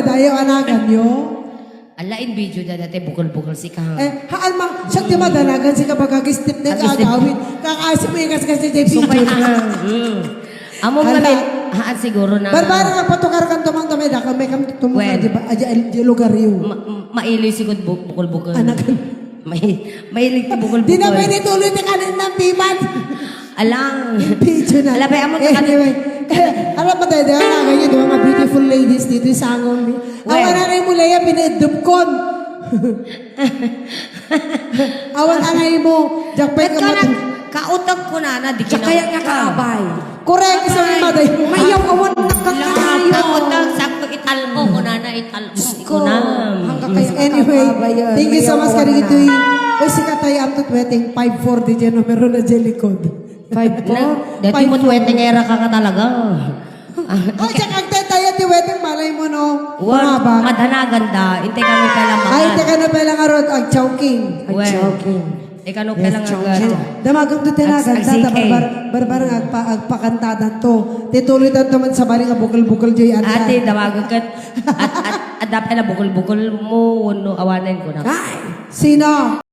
dayo anagan yo. Alain video na dati bukol-bukol si Kang. Haan ma, siya di madanagan si kapagagistip na gagawin. Kakasip mo yung kasi Jay Supay video. na. Amo Hala. kami, haan siguro na. Barbara nga patukar kan tumang tumay da kami kam tumang When? di ba aja di lugar yo. Mailoy sigod bukol-bukol. Anagan. Mahilig ti bukol-bukol. Di na pwede tuloy ni kanin ng biman. Alang. Video na. Alabay, amo Anyway. Alam mo tayo, anagan yun, mga beautiful ladies dito sa Sangong. Awan anay mo Leia, pinadupkon. Awan anay mo, jakpay ka mat. Kautag ko na di Siya kaya nga kaabay. Correct, isa mo maday. Mayaw awan nakakayo. Kautag, sakto italmo ko na italmo ko na. Anyway, thank you so much ka rin ito. Uy, si Katay up to wedding 5-4 di dyan, numero na dyan likod. 5-4? Dati mo tuwete ngera ka talaga. Oh, tsaka tayo di wedding, malay mo no. Wag, madanagan da. Inte kami pala mga. Ay, teka na pala nga rod, ang chowking. Joking. Ika no pala nga. Damagang to tinagan, barbar nga agpakantadan to. Titulitan to man sa bali nga bukol-bukol joy anta. Ate, dawagan ka. At dapat na bukol-bukol mo, awanan ko na. Sino?